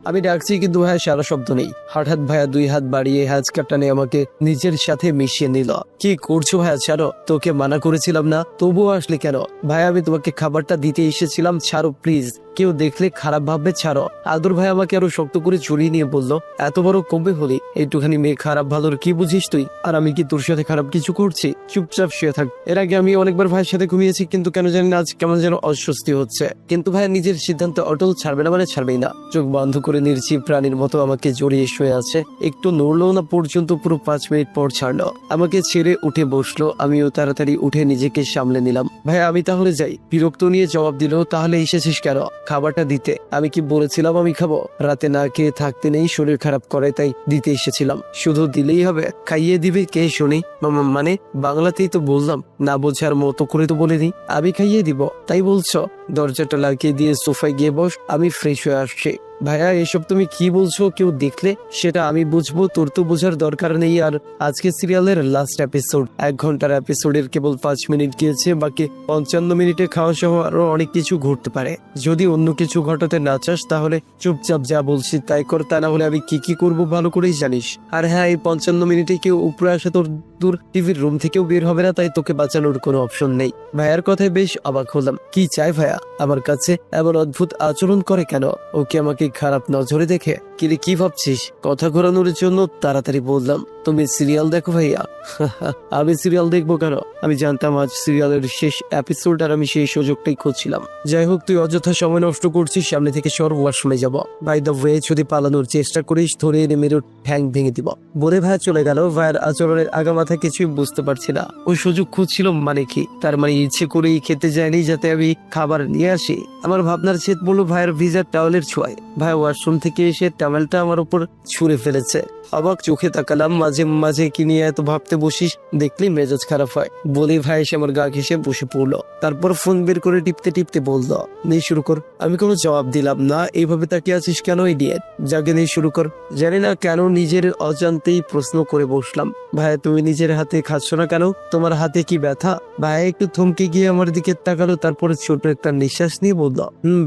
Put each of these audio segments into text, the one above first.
আমি ডাকছি কিন্তু ভাইয়া সারা শব্দ নেই। হঠাৎ ভাইয়া 2 হাত বাড়িয়ে হ্যাচকা টানে আমাকে নিজের সাথে মিশিয়ে নিল। কি করছো ভাইয়া, ছাড়ো। তোকে মানা করেছিলাম না, তবুও আসলে কেন? ভাইয়া আমি তোমাকে খাবারটা দিতে এসেছিলাম, ছাড়ো প্লিজ। কেউ দেখলে খারাপ ভাববে, ছাড়ো। আদর ভাই আমাকে আরো শক্ত করে জড়িয়ে নিয়ে বলল, এত বড় কমবে হলি, একটুখানি মেয়ে খারাপ ভালোর কি বুঝিস তুই? আর আমি কি তোর সাথে খারাপ কিছু করছি? চুপচাপ শুয়ে থাক। এর আগে আমি অনেকবার ভাইয়ের সাথে ঘুমিয়েছি, কিন্তু কেন জানি না আজ কেমন যেন অস্বস্তি হচ্ছে। কিন্তু ভাইয়া নিজের সিদ্ধান্ত অটল, ছাড়বে না মানে ছাড়বেই না। চোখ বন্ধ করে নির্জীব প্রাণীর মতো আমাকে জড়িয়ে শুয়ে আছে। একটু নড়লো না পর্যন্ত পুরো 5 মিনিট পর ছাড়লো। আমাকে ছেড়ে উঠে বসলো। আমিও তাড়াতাড়ি উঠে নিজেকে সামলে নিলাম। ভাইয়া আমি তাহলে যাই। বিরক্ত নিয়ে জবাব দিল, তাহলে এসেছিস কেন? খাবারটা দিতে। আমি কি বলেছিলাম আমি খাবো? রাতে না খেয়ে থাকতে নেই, শরীর খারাপ করে, তাই দিতে এসেছিলাম। শুধু দিলেই হবে? খাইয়ে দিবে কে শুনি? মানে বাংলাতেই তো বললাম, না বোঝার মতো করে তো বলিনি। আমি খাইয়ে দিব তাই বলছো? দরজাটা লাগিয়ে দিয়ে সোফায় গিয়ে বস, আমি ফ্রেশ হয়ে আসছি। ভাইয়া এসব তুমি কি বলছো? কেউ দেখলে সেটা আমি বুঝবো, তোর তো বোঝার দরকার নেই। আর আজকে সিরিয়ালের লাস্ট এপিসোড, 1 ঘন্টার এপিসোডের কেবল 5 মিনিট গিয়েছে, বাকি 55 মিনিটে খাওয়া সহ আরো অনেক কিছু ঘটতে পারে। যদি অন্য কিছু ঘটাতে না চাস তাহলে চুপচাপ যা বলছি তাই কর, তা না হলে আমি কি করবো ভালো করেই জানিস। আর হ্যাঁ, এই 55 মিনিটে কেউ উপরে আসে তোর দূর টিভির রুম থেকেও বের হবে না, তাই তোকে বাঁচানোর কোনো অপশন নেই। ভাইয়ার কথায় বেশ অবাক হলাম। কি চাই ভাইয়া আমার কাছে? এমন অদ্ভুত আচরণ করে কেন? ওকে আমাকে খারাপ নজরে দেখে? কিরে কি ভাবছিস? কথা ঘোরানোর জন্য তাড়াতাড়ি বললাম, তুমি সিরিয়াল দেখো ভাইয়া? আমি সিরিয়াল দেখবো কেন? আমি জানতাম আজ সিরিয়ালের শেষ এপিসোড, আর আমি সেই সুযোগটাই খুঁজছিলাম। যাই হোক, তুই অযথা সময় নষ্ট করছিস, সামনে থেকে সর, ওয়াশরুমে যাব। বাই দ্য ওয়ে, যদি পালানোর চেষ্টা করিস ধরে এনে মেরুর ঠ্যাং ভেঙে দিব। বলে ভাইয়া চলে গেল। ভাইয়ের আচরণের আগামাথা কিছুই বুঝতে পারছি না। ওই সুযোগ খুঁজছিল মানে কি? তার মানে ইচ্ছে করেই খেতে যায়নি যাতে আমি খাবার নিয়ে আসি? আমার ভাবনার ছেদ বলল ভাইয়ের ভিজা টাওয়ালের ছোঁয়ায়। ভাই ওয়াশরুম থেকে এসে টাওয়ালটা আমার উপর ছুঁড়ে ফেলেছে। অবাক চোখে তাকালাম। মাঝে মাঝে কি নিয়ে এত ভাবতে বসিস? দেখলেই মেজাজ খারাপ হয়। বলে ভাই এসে আমার গা ঘেঁষে বসে পড়লো। তারপর ফোন বের করে টিপতে টিপতে বলল, নেই শুরু কর। আমি কোনো জবাব দিলাম না। এইভাবে তাকিয়ে আছিস কেন ইডিয়েট? জাগে নেই শুরু কর। জানি না কেন নিজের অজান্তেই প্রশ্ন করে বসলাম, ভাই তুমি নিজের হাতে খাচ্ছ না কেন? তোমার হাতে কি ব্যথা? ভাই একটু থমকে গিয়ে আমার দিকে তাকালো, তারপরে ছোট একটা নিঃশ্বাস নিয়ে বলল,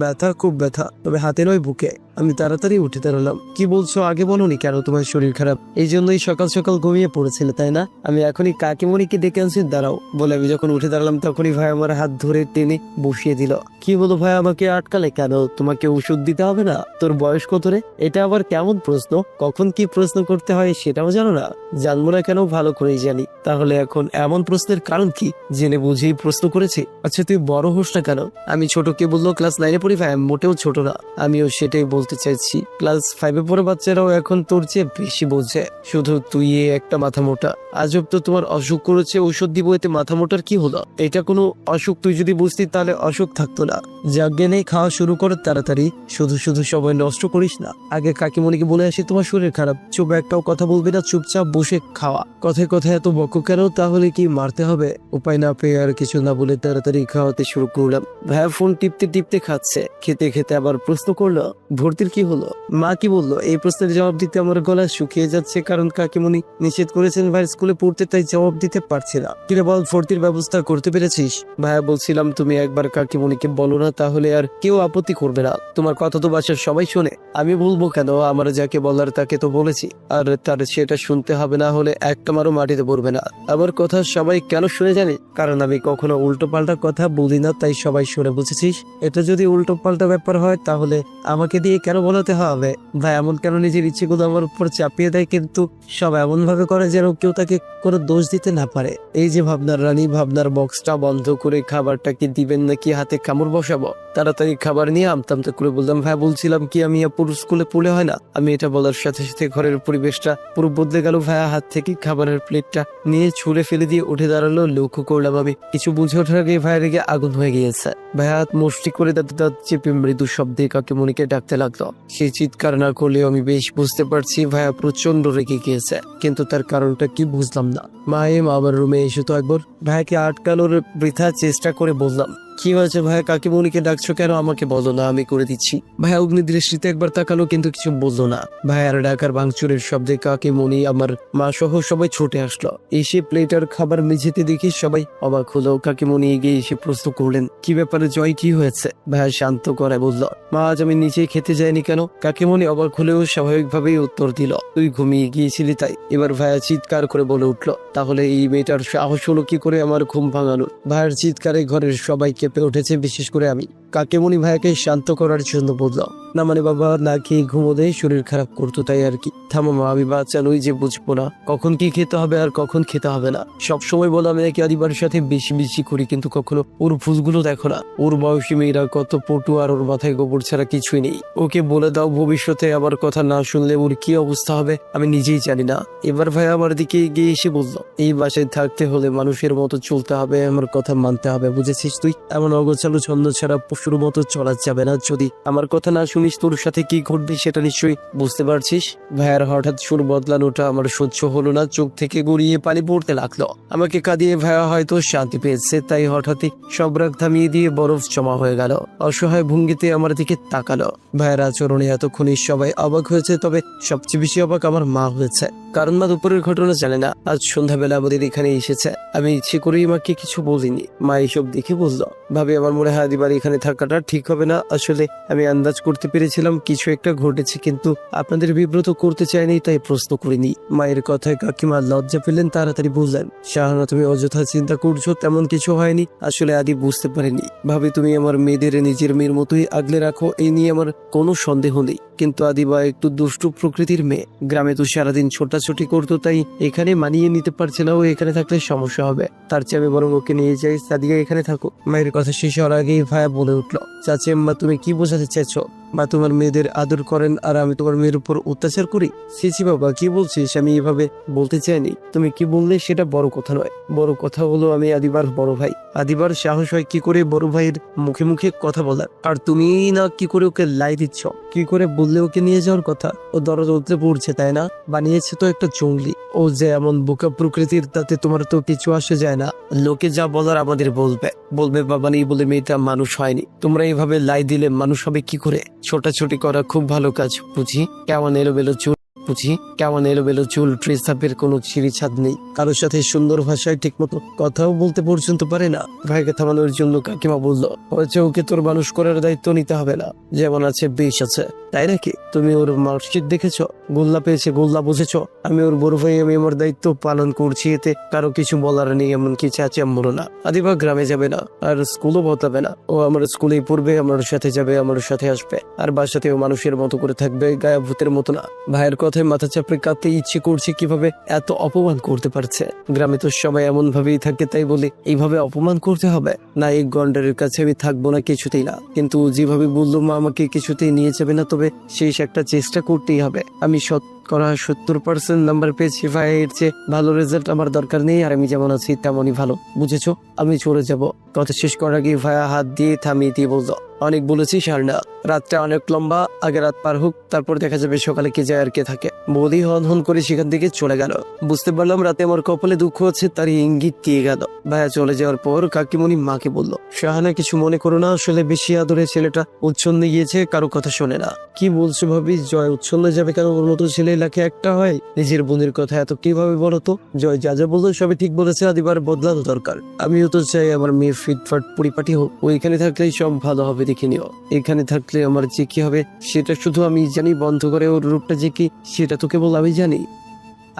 ব্যথা, খুব ব্যথা, তবে হাতে নয় বুকে। আমি তাড়াতাড়ি উঠে দাঁড়ালাম। কি বলছো? আগে বলোনি কেন তোমার শরীর খারাপ? এই জন্যই সকাল সকাল ঘুমিয়ে পড়েছিলে তাই না? আমি এখনই কাকিমণিকে ডেকে আনছি, দাঁড়াও। বলে আমি যখন উঠে দাঁড়ালাম তখনই ভাই আমার হাত ধরে টেনে বসিয়ে দিল। কি বলো ভাই, আমাকে আটকালে কেন? তোমাকে ওষুধ দিতে হবে না? তোর বয়স কত রে? এটা আবার কেমন প্রশ্ন? কখন কি প্রশ্ন করতে হয় সেটাও জানো না? জানবো না কেন? ভালো করেই জানি। তাহলে এখন এমন প্রশ্নের কারণ কি? জেনে বুঝেই প্রশ্ন করেছি। আচ্ছা তুই বড় হোস না কেন? আমি ছোট কে বললো? ক্লাস 9-এ পড়ি ভাই, মোটেও ছোট না। আমিও সেটাই বলতে চাইছি। ক্লাস 5-এ পড়ে বাচ্চারাও এখন তোর চেয়ে বেশি বোঝে। শুধু তুই একটা মাথা মোটা। আজব তো, তোমার অসুখ করেছে, ঔষধ দিব, এতে মাথা মোটার কি হলো? এটা কোনো অসুখ? তুই যদি বুঝতি তাহলে অসুখ থাকতো না। জাগে নেই, খাওয়া শুরু কর তাড়াতাড়ি। শুধু শুধু সময় নষ্ট করিস না। আগে কাকিমণিকে বলে আসি তোমার শরীর খারাপ। চুপ, একটাও কথা বলবি না, চুপচাপ বসে খাওয়া। কথায় কথায় এত বকো কেন? তাহলে কি মারতে হবে? উপায় না পেয়ে আর কিছু না বলে তাড়াতাড়ি খাওয়াতে শুরু করলাম। ভাইয়া ফোন টিপতে টিপতে খাচ্ছে। খেতে খেতে আবার প্রশ্ন করলো, ভর্তির কি হলো? মা কি বললো? এই প্রশ্নের জবাব দিতে আমার গলা শুকিয়ে যাচ্ছে, কারণ কাকিমণি নিষেধ করেছেন ভাই স্কুলে পড়তে, তাই জবাব দিতে পারছি না। কিরে বল, ভর্তির ব্যবস্থা করতে পেরেছিস? ভাইয়া বলছিলাম তুমি একবার কাকিমণিকে বলো না, তাহলে আর কেউ আপত্তি করবে না। তোমার কথা তো বাসার সবাই শোনে। আমি বলবো কেন? আমার যাকে বলার তাকে তো বলেছি, আর তার সেটা শুনতে হবে না হলে একটা মারও মাটিতে পড়বে না। আমার কথা সবাই কেন শুনে জানে? কারণ আমি কখনো উল্টো পাল্টা কথা বলি না, তাই সবাই শুনে, বুঝেছিস? এটা যদি উল্টো পাল্টা ব্যাপার হয় তাহলে আমাকে দিয়ে কেন বলাতে হবে? ভাই এমন কেন নিজের ইচ্ছেগুলো আমার উপর চাপিয়ে দেয়, কিন্তু সব এমন ভাবে করে যেন কেউ তাকে কোনো দোষ দিতে না পারে। এই যে ভাবনার রানী, ভাবনার বক্সটা বন্ধ করে খাবারটা কি দিবেন নাকি হাতে কামড় বসাবো? তাড়াতাড়ি খাবার নিয়ে আমতামতা করে বললাম, ভাই বলছিলাম কি আমি পুরো স্কুলে পড়লে হয় না? আমি এটা বলার সাথে সাথে ঘরের পরিবেশটা পুরো বদলে গেল। ভাইয়া হাত থেকে খাবারের প্লেটটা নিয়ে ছুঁড়ে ফেলে দিয়ে উঠে দাঁড়ালো। লক্ষ্য করলাম আমি কিছু বুঝে ওঠার আগে ভাইয়ের রেগে আগুন হয়ে গিয়েছে। ভাইয়া হাত মুষ্টি করে দাঁত চেপে মৃদু শব্দে কাকিমণিকে ডাকতে লাগলো। সে চিৎকার না করলেও আমি বেশ বুঝতে পারছি ভাইয়া প্রচন্ড রেগে গিয়েছে, কিন্তু তার কারণটা কি বুঝলাম না। মায়েম আমার রুমে এসে তো একবার ভাইকে আটকানোর বৃথা চেষ্টা করে বললাম, কি হয়েছে ভাইয়া, কাকিমণিকে ডাকছো কেন? আমাকে বলো না, আমি করে দিচ্ছি। ভাইয়া অগ্নি দৃষ্টিতে একবার তাকালো কিন্তু কিছু বললো না। ভাইয়ার ডাকার ভাঙচুরের শব্দে কাকিমণি, আমার মা সহ সবাই ছুটে আসলো। এসে প্লেটার খাবার মেঝেতে দেখে সবাই অবাক হলো। কাকিমণি এগিয়ে এসে প্রশ্ন করলেন, কি ব্যাপারে জয়, কি হয়েছে? ভাইয়া শান্ত করে বলল, মা আজ আমি নিচে খেতে যাইনি কেন? কাকিমণি অবাক হলেও স্বাভাবিকভাবেই উত্তর দিল, তুই ঘুমিয়ে গিয়েছিলি তাই। এবার ভাইয়া চিৎকার করে বলে উঠলো, তাহলে এই মেয়েটার সাহস হলো কি করে আমার ঘুম ভাঙানোর? ভাইয়ের চিৎকারে ঘরের সবাই কেঁপে উঠেছে, বিশেষ করে আমি। কাকিমণি ভাইয়াকে শান্ত করার জন্য বলল, না মানে বাবা না খেয়ে ঘুমোলে শরীর খারাপ করতো তাই আর কি। থামো মা, আমি বাচ্চা নই যে বুঝবো না কখন কি খেতে হবে আর কখন খেতে হবে না। সবসময় বলো আমি নাকি আদিবার সাথে বেশি বেশি করি, কিন্তু কখনো ওর ভুলগুলো দেখো না। ওর বয়সী মেয়েরা কত পটু আর ওর মাথায় গোবর ছাড়া কিছুই নেই। ওকে বলে দাও ভবিষ্যতে আবার কথা না শুনলে ওর কি অবস্থা হবে আমি নিজেই জানি না। এবার ভাই আমার দিকে এগিয়ে এসে বলল, এই বাসায় থাকতে হলে মানুষের মতো চলতে হবে, আমার কথা মানতে হবে, বুঝেছিস? তুই এমন অগোছালো ছন্দ ছাড়া পশুর মতো চলা যাবে না। যদি আমার কথা না শুনিস তোর সাথে কি ঘটবে সেটা নিশ্চয়ই বুঝতে পারছিস। ভাইয়ার হঠাৎ সুর বদলানোটা আমার সহ্য হলো না, চোখ থেকে গড়িয়ে পানি পড়তে লাগলো। আমাকে কাঁদিয়ে ভাইয়া হয়তো শান্তি পেয়েছে তাই হঠাৎই সব রাগ থামিয়ে দিয়ে বরফ জমা হয়ে গেল। অসহায় ভঙ্গিতে আমার দিকে তাকালো। ভাইয়ের আচরণে এতক্ষণই সবাই অবাক হয়েছে, তবে সবচেয়ে বেশি অবাক আমার মা হয়েছে, কারণ মা দুপুরের ঘটনা জানে না। আজ সন্ধ্যাবেলা আমাদের এখানে এসেছে, আমি ইচ্ছে করেই মাকে কিছু বলিনি। মা এইসব দেখে বললো, ভাবি আমার মনে হয় আদিবার এখানে থাকাটা ঠিক হবে না। আসলে আমি আন্দাজ করতে পেরেছিলাম কিছু একটা ঘটেছে, কিন্তু আপনাদের বিব্রত করতে চাইনি তাই প্রশ্ন করিনি। মায়ের কথায় কাকিমা লজ্জা পেলেন, তাড়াতাড়ি বুঝলেন, শাহানা তুমি অযথা চিন্তা করছো, তেমন কিছু হয়নি। আসলে আদি বুঝতে পারেনি। ভাবি তুমি আমার মেয়েদের নিজের মেয়ের মতোই আগলে রাখো, এই নিয়ে আমার কোনো সন্দেহ নেই। কিন্তু আদিবা একটু দুষ্টু প্রকৃতির মেয়ে, গ্রামে তো সারাদিন ছোটাছুটি করতো তাই এখানে মানিয়ে নিতে পারছে না। ও এখানে থাকলে সমস্যা হবে, তার চেয়ে আমি বরং ওকে নিয়ে যাই, সাদিয়া এখানে থাকো। মায়ের কথা শেষ হওয়ার আগেই ভাইয়া বলে উঠলো, চাচি আম্মা তুমি কি বোঝাতে চাইছো? মা তোমার মেয়েদের আদর করেন আর আমি তোমার মেয়ের উপর অত্যাচার করি? সিসি বাবা কি বলছিস? আমি এভাবে বলতে চাইনি। তুমি কি বললে সেটা বড় কথা নয়, বড় কথা হলো আমি আদিবার বড় ভাই। আদিবার সাহস হয় কি করে বড় ভাইয়ের মুখে মুখে কথা বলার? আর তুমি না কি করে ওকে লাই দিচ্ছ? কি করে বললে ওকে নিয়ে যাওয়ার কথা? ও দরদ উঠতে পড়ছে তাই না? বানিয়েছে তো একটা জঙ্গলি। ও যে এমন বোকা প্রকৃতির তাতে তোমার তো কিছু আসে যায় না। লোকে যা বলার আমাদের বলবে বলবে, বাবা নেই বলে মেয়েটা মানুষ হয়নি। তোমরা এইভাবে লাই দিলে মানুষ হবে কি করে? ছোটাছুটি করা খুব ভালো কাজ বুঝি, কেমন এলোমেলো চুল বুঝি, কেমন এলোমেলো চুল, ড্রেস আপের কোনো ছিঁড়ি ছাদ নেই, কারোর সাথে সুন্দর ভাষায় ঠিক মতো কথাও বলতে পর্যন্ত পারে না। ভাইকে থামানোর জন্য কাকিমা বলল, হয়েছে ওকে তোর মানুষ করার দায়িত্ব নিতে হবে না, যেমন আছে বেশ আছে। তাই নাকি? তুমি ওর মার্কশিট দেখেছো? গোল্লা পেয়েছে, গোল্লা বুঝেছো? আমি ওর বড় ভাই, আমি আমার দায়িত্ব পালন করছি, এতে কারো কিছু বলার নেই। এমনকি চাচি আম্মুরও না। আদিবা গ্রামে যাবে না আর স্কুলও বদলাবে না। ও আমার স্কুলেই পড়বে, আমার সাথে যাবে, আমার সাথে আসবে, আর বাসাতেও মানুষের মতো করে থাকবে, গায়ে ভূতের মতো না। ভাইয়ের কথায় মাথা চাপড়ে কাঁদতে ইচ্ছে করছে, কিভাবে এত অপমান করতে পারছে। গ্রামে তো সবাই এমন ভাবেই থাকে, তাই বলে এইভাবে অপমান করতে হবে না। এই গন্ডারের কাছে আমি থাকবো না, কিছুতেই না। কিন্তু যেভাবে বললো মা আমাকে কিছুতেই নিয়ে যাবে না, তবে শেষ একটা চেষ্টা করতেই হবে। আমি 70% নাম্বার পেয়েছি, ভাইয়ের চেয়ে ভালো রেজাল্ট আমার দরকার নেই, আর আমি যেমন আছি তেমনই ভালো, বুঝেছো? আমি চলে যাব। কথা শেষ করার আগে ভাইয়া হাত দিয়ে থামিয়ে দিয়ে বলল, অনেক বলেছিস আর না, রাতটা অনেক লম্বা, আগে রাত পার হোক, তারপর দেখা যাবে সকালে কে যায় আর কে থাকে। বৌদি হন হন করে সেখান থেকে চলে গেল। বুঝতে পারলাম রাতে আমার কপালে দুঃখ আছে, তার ইঙ্গিত দিয়ে গেল। ভাইয়া চলে যাওয়ার পর কাকিমণি মাকে বলল, শাহানা কিছু মনে করো না, আসলে বেশি আদরে ছেলেটা উচ্ছন্নে গিয়েছে, কারো কথা শোনে না। কি বলছো ভাবি? জয় উচ্ছন্নে যাবে কেন? ওর মতো ছেলে লাখে একটা হয়। নিজের বোনের কথা এত কিভাবে বলো তো? জয় যা যা বললো সবই ঠিক বলেছে, আদিবার বদলানো দরকার। আমিও তো চাই আমার মেয়ে ফিটফাট পরিপাটি হোক। ও এখানে থাকলেই সব ভালো হবে, দেখে নিও। এখানে থাকলে আমার যে কি হবে সেটা শুধু আমি জানি, বন্ধ করে ওর রূপটা যে কি সেটা তো কেবল আমি জানি।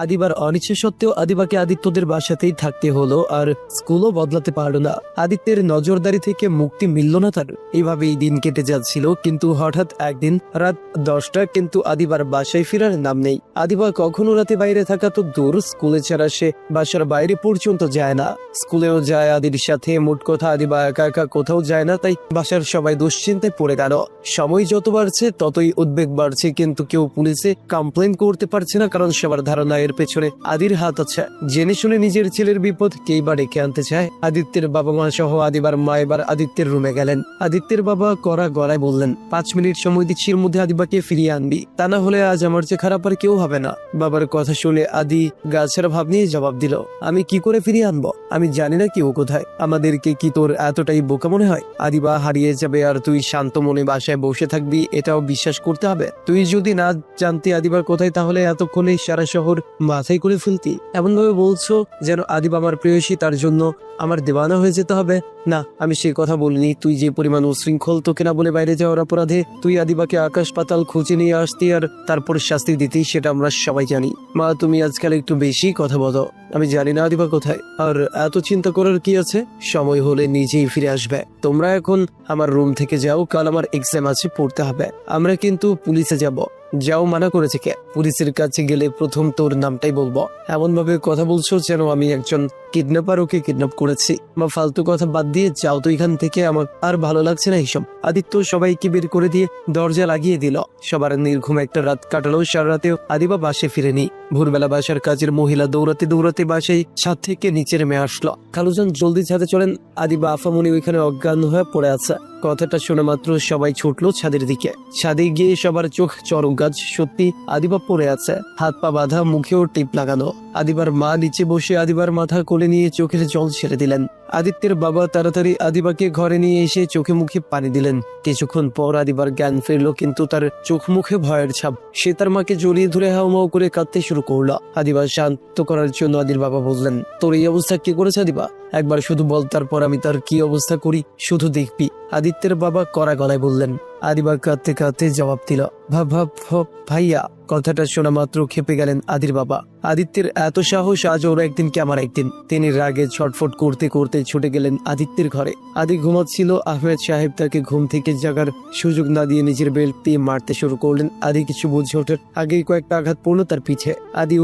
আদিবার অনিচ্ছা সত্ত্বেও আদিবাকে আদিত্যদের বাসাতেই থাকতে হলো, আর স্কুলও বদলাতে পারলো না। আদিত্যের নজরদারি থেকে মুক্তি মিলল না তার। এইভাবেই দিন কেটে যাচ্ছিল, কিন্তু হঠাৎ একদিন রাত 10টা, কিন্তু আদিবার বাসায় ফেরার নাম নেই। আদিবা কখনো রাতে বাইরে থাকা তো দূর, স্কুলে ছাড়া সে বাসার বাইরে পর্যন্ত যায় না। স্কুলেও যায় আদির সাথে, মোট কথা আদিবা একা একা কোথাও যায় না, তাই বাসার সবাই দুশ্চিন্তায় পড়ে গেল। সময় যত বাড়ছে ততই উদ্বেগ বাড়ছে, কিন্তু কেউ পুলিশে কমপ্লেন করতে পারছে না, কারণ সবার ধারণা এর পেছনে আদির হাত আছে। জেনে শুনে নিজের ছেলের বিপদ কেই বা ডেকে আনতে চায়। আদিত্যের বাবা মা সহ আদিবার মা এবার আদিত্যের রুমে গেলেন। আদিত্যের বাবা কড়া গলায় বললেন, 5 মিনিট সময় দিচ্ছি, এর মধ্যে আদিবাকে ফিরিয়ে আনবি, তা না হলে আজ আমার চেয়ে খারাপ আর কেউ হবে না। বাবার কথা শুনে আদি গাছের ভাব নিয়ে জবাব দিল, আমি কি করে ফিরিয়ে আনবো? আমি জানি না কেউ কোথায়। আমাদেরকে কি তোর এতটাই বোকা মনে হয়? আদিবা হারিয়ে যাবে আর তুই শান্ত মনে বাসায় বসে থাকবি, এটাও বিশ্বাস করতে হবে? তুই যদি না জানতে আদিবা কোথায়, তাহলে এতক্ষণে সারা শহর মাথায় করে ফেলতি। এমন ভাবে বলছো যেন আদিবা আমার প্রেয়সী, তার জন্য আমার দেওয়ানা হয়ে যেতে হবে। না, আমি সে কথা বলিনি। তুই যে পরিমাণ উশৃঙ্খল, তোকে না বলে বাইরে যাওয়ার অপরাধে তুই আদিবাকে আকাশ পাতাল খুঁজে নিয়ে আসতি আর তারপর শাস্তি দিতি, সেটা আমরা সবাই জানি। মা, তুমি আজকাল একটু বেশি কথা বলো। আমি জানি না আদিবা কোথায়, আর এত চিন্তা করার কি আছে? সময় হলে নিজেই ফিরে আসবে। তোমরা এখন আমার রুম থেকে যাও, কাল আমার এক্সাম আছে, পড়তে হবে। আমরা কিন্তু পুলিশে যাব। যাও, মানা করেছে কে? পুলিশের কাছে গেলে প্রথম তোর নামটাই বলবো। এমন ভাবে কথা বলছো যেন আমি একজন কিডন্যাপার, ওকে কিডন্যাপ করেছি। মা, ফালতু কথা বাদ দিয়ে যাও তো এখান থেকে, আমার আর ভালো লাগছে না এইসব। আদিত্য সবাইকে বের করে দিয়ে দরজা লাগিয়ে দিল। সবার নির্ঘুম একটা রাত কাটালো। সারা রাতেও আদিবা বাসে ফিরেনি। ভোরবেলা বাসার কাজের মহিলা দৌড়াতে দৌড়াতে বাসায় ছাদ থেকে নিচে নেমে আসলো। খালুজান, জলদি ছাদে চলেন, আদিবা আফামনি ওইখানে অজ্ঞান হয়ে পড়ে আছে। কথাটা শুনে মাত্র সবাই ছুটলো ছাদের দিকে। ছাদে গিয়ে সবার চোখ চরক গাছ। সত্যি আদিবা পড়ে আছে, হাত পা বাঁধা, মুখেও টিপ লাগানো। আদিবার মা নিচে বসে আদিবার মাথা কোলে নিয়ে চোখের জল ছেড়ে দিলেন। আদিত্যের বাবা তাড়াতাড়ি আদিবাকে ঘরে নিয়ে এসে চোখে মুখে পানি দিলেন। কিছুক্ষণ পর আদিবার জ্ঞান ফিরলো, কিন্তু তার চোখ মুখে ভয়ের ছাপ। সে তার মাকে জড়িয়ে ধরে হাউমাউ করে কাঁদতে শুরু করলো। আদিবা শান্ত করার জন্য আদির বাবা বললেন, তোর এই অবস্থা কি করেছে আদিবা? একবার শুধু বল, তারপর আমি তার কি অবস্থা করি শুধু দেখবি। আদিত্যের বাবা কড়া গলায় বললেন। আদিবা কাঁদতে কাঁদতে জবাব দিল, ভাইয়া। কথাটা শোনা মাত্র খেপে গেলেন আদির বাবা। আদিত্যের এত সাহস, আজ ওর একদিন কি আমার একদিন। তিনি রাগে ছটফট করতে করতে ছুটে গেলেন আদিত্যের ঘরে। আদি ঘুমাচ্ছিল। আহমেদ সাহেব তাকে ঘুম থেকে জাগার সুযোগ না দিয়ে নিজের বেল্ট দিয়ে মারতে শুরু করলেন। আদি কিছু বুঝে ওঠার আগেই কয়েকটা আঘাত পড়লো তার পিঠে। আদি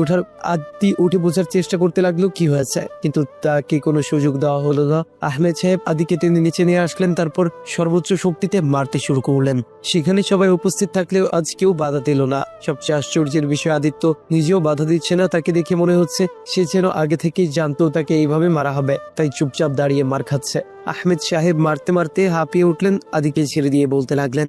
উঠে বোঝার চেষ্টা করতে লাগলো কি হয়েছে, কিন্তু তাকে কোনো সুযোগ দেওয়া হলো না। আহমেদ সাহেব আদিকে টেনে নিচে নিয়ে আসলেন, তারপর সর্বোচ্চ শক্তিতে মারতে শুরু করলেন। সেখানে সবাই উপস্থিত থাকলেও আজ কেউ বাধা দিল না। সবচেয়ে আশ্চর্যের বিষয়, আদিত্য নিজেও বাধা দিচ্ছে না। তাকে দেখে মনে হচ্ছে সে যেন আগে থেকেই জানতো তাকে এইভাবে মারা হবে, তাই চুপচাপ দাঁড়িয়ে মার খাচ্ছে। আহমেদ সাহেব মারতে মারতে হাঁপিয়ে উঠলেন। আদিকে ছেড়ে দিয়ে বলতে লাগলেন,